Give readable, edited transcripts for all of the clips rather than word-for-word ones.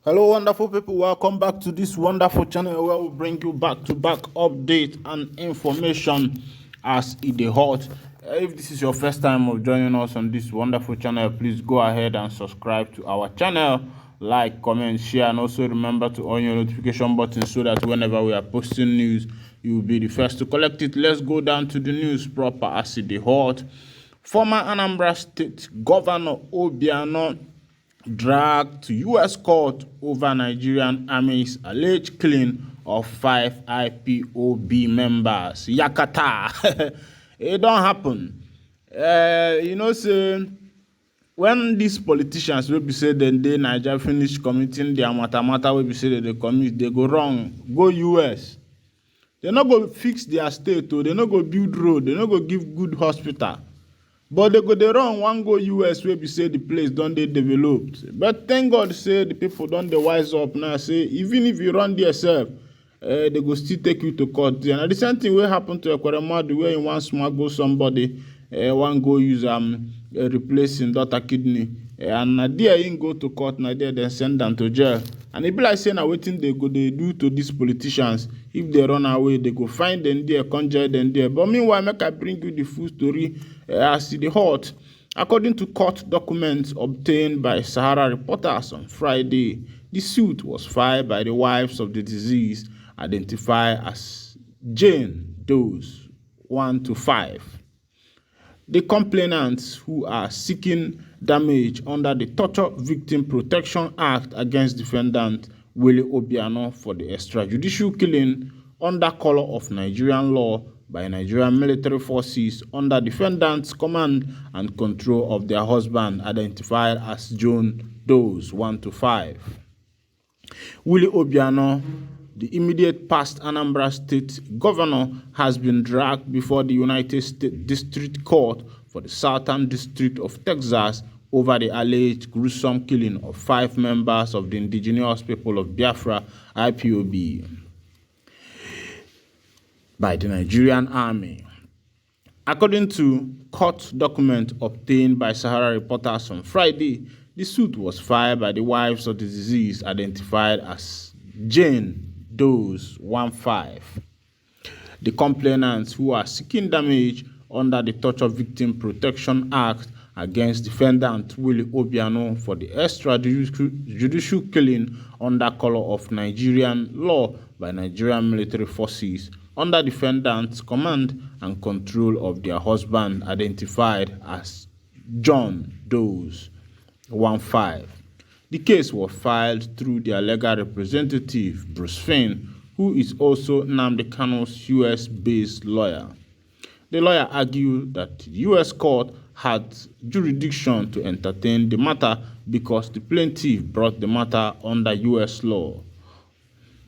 Hello, wonderful people. Welcome back to this wonderful channel where we bring you back-to-back update and information as it is hot. If this is your first time of joining us on this wonderful channel, please go ahead and subscribe to our channel, like, comment, share, and also remember to on your notification button so that whenever we are posting news, you will be the first to collect it. Let's go down to the news proper as it is hot. Former Anambra State Governor Obiano dragged to U.S. court over Nigerian Army's alleged killing of 5 Ipob members. Yakata. It don't happen. Say when these politicians will be said then they Nigeria finish committing their matter will be said they commit, they go wrong, go US. They not go fix their state, or they not go build road, they not go give good hospital. But they go the wrong one go US where we say the place don't they developed. But thank God say the people don't they wise up now. Say even if you run yourself, they go still take you to court. And the same thing will happen to a Ekweremadu where you want smuggle somebody, one go use replacing daughter kidney. And there you go to court, now there then send them to jail. And it be like saying waiting they go they do to these politicians. If they run away, they go find them there, conjure them there. But meanwhile, make I bring you the full story as it is hot. According to court documents obtained by Sahara reporters on Friday, the suit was filed by the wives of the deceased, identified as Jane Doe's 1 to 5. The complainants who are seeking damage under the Torture Victim Protection Act against defendant Willie Obiano for the extrajudicial killing under color of Nigerian law by Nigerian military forces under defendant's command and control of their husband, identified as John Doe's 1 to 5. Willie Obiano, the immediate past Anambra State governor, has been dragged before the United States District Court for the Southern District of Texas over the alleged gruesome killing of 5 members of the indigenous people of Biafra, IPOB, by the Nigerian Army. According to court documents obtained by Sahara reporters on Friday, the suit was filed by the wives of the deceased, identified as Jane Doe's 1-5. The complainants who are seeking damage under the Torture Victim Protection Act against defendant Willie Obiano for the extrajudicial killing under color of Nigerian law by Nigerian military forces under defendant's command and control of their husband, identified as John Doe's 1-5. The case was filed through their legal representative, Bruce Finn, who is also Nnamdi Kanu's US-based lawyer. The lawyer argued that the US court had jurisdiction to entertain the matter because the plaintiff brought the matter under US law,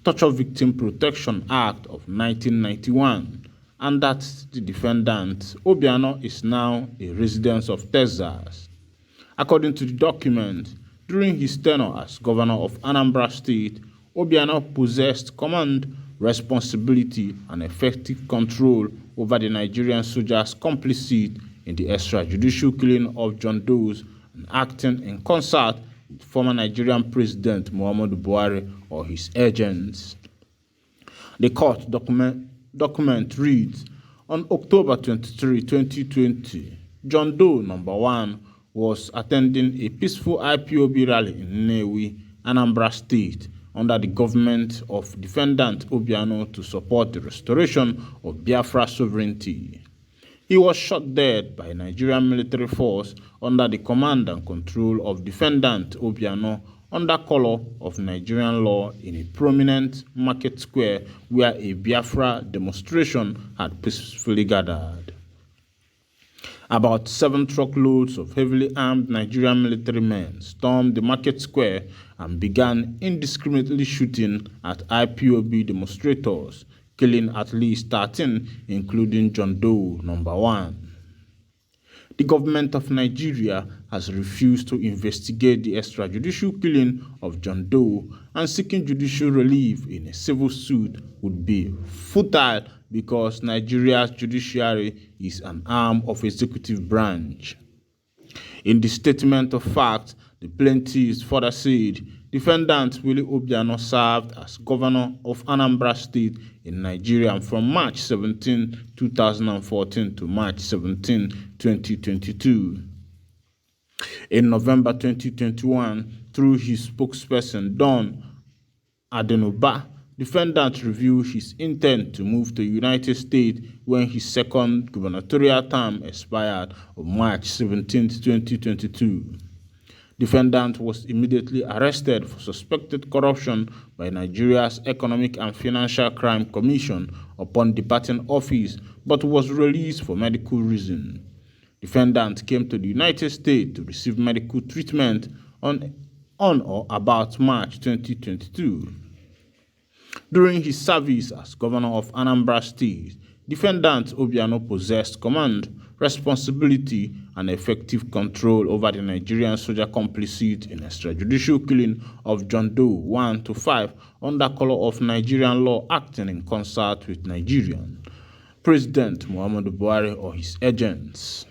Torture Victim Protection Act of 1991, and that the defendant, Obiano, is now a resident of Texas. According to the document, during his tenure as governor of Anambra State, Obiano possessed command, responsibility, and effective control over the Nigerian soldiers complicit in the extrajudicial killing of John Doe's and acting in concert with former Nigerian President Muhammadu Buhari or his agents. The court document reads, on October 23, 2020, John Doe, number 1, was attending a peaceful IPOB rally in Nnewi, Anambra State, under the government of defendant Obiano to support the restoration of Biafra sovereignty. He was shot dead by a Nigerian military force under the command and control of defendant Obiano under color of Nigerian law in a prominent market square where a Biafra demonstration had peacefully gathered. About 7 truckloads of heavily armed Nigerian military men stormed the market square and began indiscriminately shooting at IPOB demonstrators, killing at least 13, including John Doe, number 1. The government of Nigeria has refused to investigate the extrajudicial killing of John Doe, and seeking judicial relief in a civil suit would be futile because Nigeria's judiciary is an arm of executive branch. In the statement of fact, the plaintiffs further said Defendant Willie Obiano served as governor of Anambra State in Nigeria from March 17, 2014 to March 17, 2022. In November 2021, through his spokesperson Don Adenoba, defendant revealed his intent to move to the United States when his second gubernatorial term expired on March 17, 2022. Defendant was immediately arrested for suspected corruption by Nigeria's Economic and Financial Crime Commission upon departing office, but was released for medical reasons. Defendant came to the United States to receive medical treatment on or about March 2022. During his service as governor of Anambra State, defendant Obiano possessed command, responsibility, and effective control over the Nigerian soldier complicit in extrajudicial killing of John Doe 1 to 5 under color of Nigerian law, acting in concert with Nigerian President Muhammadu Buhari or his agents.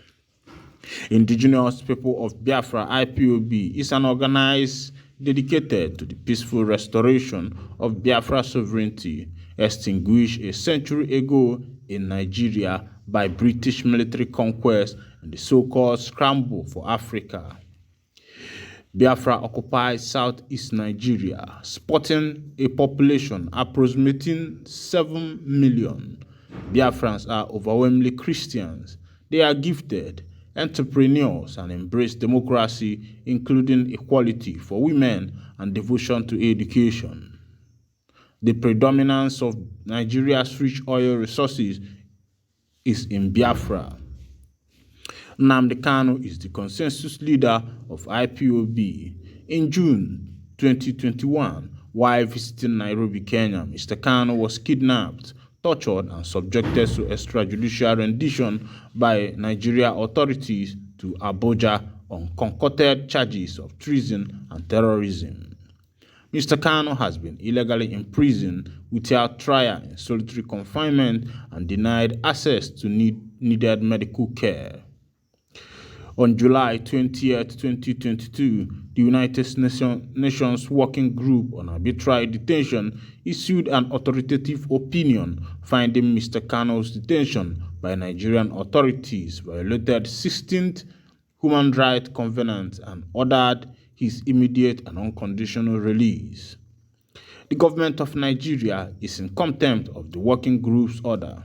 Indigenous People of Biafra (IPOB) is an organized dedicated to the peaceful restoration of Biafra sovereignty, extinguished a century ago in Nigeria by British military conquest and the so-called Scramble for Africa. Biafra occupies southeast Nigeria, sporting a population approximating 7 million. Biafrans are overwhelmingly Christians. They are gifted entrepreneurs and embrace democracy, including equality for women and devotion to education. The predominance of Nigeria's rich oil resources is in Biafra. Nnamdi Kanu is the consensus leader of IPOB. In June 2021, while visiting Nairobi, Kenya, Mr. Kanu was kidnapped, tortured, and subjected to extrajudicial rendition by Nigeria authorities to Abuja on concocted charges of treason and terrorism. Mr. Kanu has been illegally imprisoned without trial in solitary confinement and denied access to needed medical care. On July 20, 2022, the United Nations Working Group on Arbitrary Detention issued an authoritative opinion finding Mr. Kanu's detention by Nigerian authorities violated 16th Human Rights Covenant and ordered his immediate and unconditional release. The government of Nigeria is in contempt of the Working Group's order.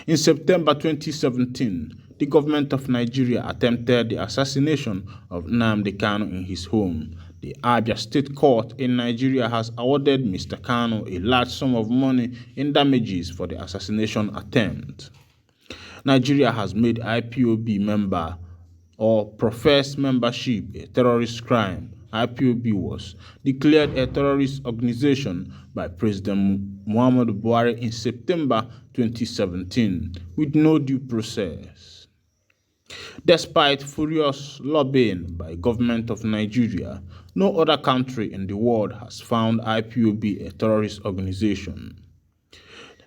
In September 2017, the government of Nigeria attempted the assassination of Nnamdi Kanu in his home. The Abia State Court in Nigeria has awarded Mr. Kanu a large sum of money in damages for the assassination attempt. Nigeria has made IPOB member or professed membership a terrorist crime. IPOB was declared a terrorist organization by President Muhammadu Buhari in September 2017 with no due process. Despite furious lobbying by government of Nigeria, no other country in the world has found IPOB a terrorist organization.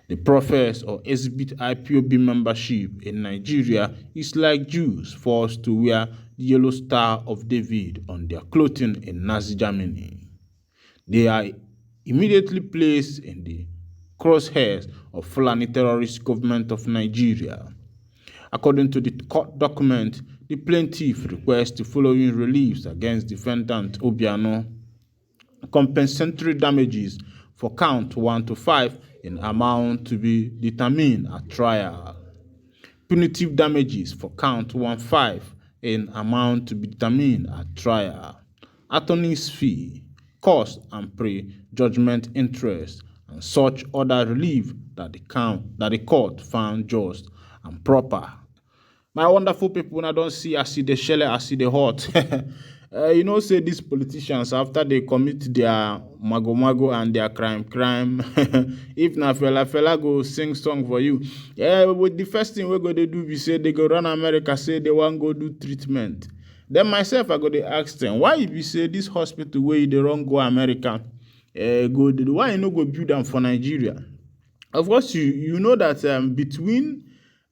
The profess or exhibit IPOB membership in Nigeria is like Jews forced to wear the yellow star of David on their clothing in Nazi Germany. They are immediately placed in the crosshairs of Fulani terrorist government of Nigeria. According to the court document, the plaintiff requests the following reliefs against defendant Obiano: compensatory damages for count 1 to 5 in amount to be determined at trial, punitive damages for count 1-5 in amount to be determined at trial, attorney's fee, cost and pre-judgment interest, and such other relief that the court found just and proper. My wonderful people, I don't see I see the shell, I see the hot. Say these politicians, after they commit their mago and their crime, if na fella go sing song for you. With the first thing we're going to do, we say they go run America, say they want go do treatment. Then myself, I go to ask them, why if you say this hospital where they run go America, why you no go build them for Nigeria? Of course, you know that between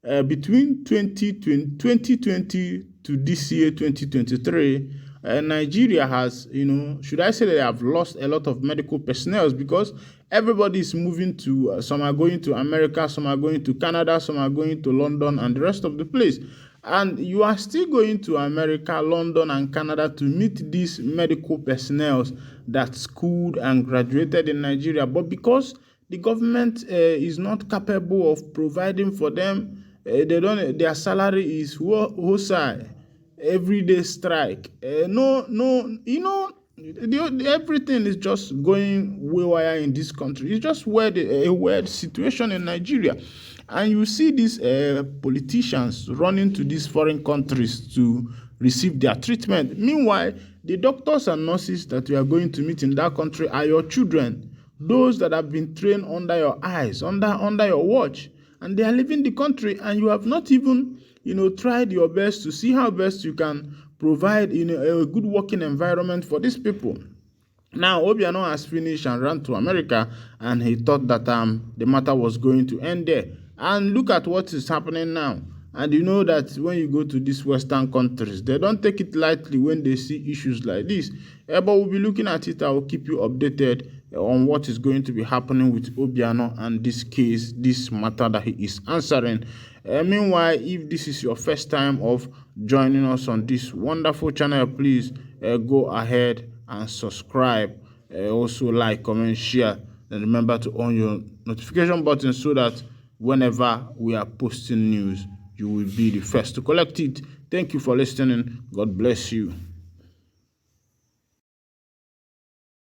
2020 to this year 2023, Nigeria has, should I say that they have lost a lot of medical personnel because everybody is moving to, some are going to America, some are going to Canada, some are going to London and the rest of the place. And you are still going to America, London, and Canada to meet these medical personnel that schooled and graduated in Nigeria. But because the government is not capable of providing for them, their salary is high, everyday strike. Everything is just going waywire in this country. It's just a weird situation in Nigeria. And you see these politicians running to these foreign countries to receive their treatment. Meanwhile, the doctors and nurses that you are going to meet in that country are your children, those that have been trained under your eyes, under your watch, and they are leaving the country, and you have not even, tried your best to see how best you can provide, a good working environment for these people. Now, Obiano has finished and ran to America, and he thought that the matter was going to end there. And look at what is happening now. And you know that when you go to these Western countries, they don't take it lightly when they see issues like this. But we'll be looking at it. I will keep you updated on what is going to be happening with Obiano and this case, this matter that he is answering. Meanwhile, if this is your first time of joining us on this wonderful channel, please go ahead and subscribe. Also like, comment, share, and remember to on your notification button so that whenever we are posting news, you will be the first to collect it. Thank you for listening. God bless you.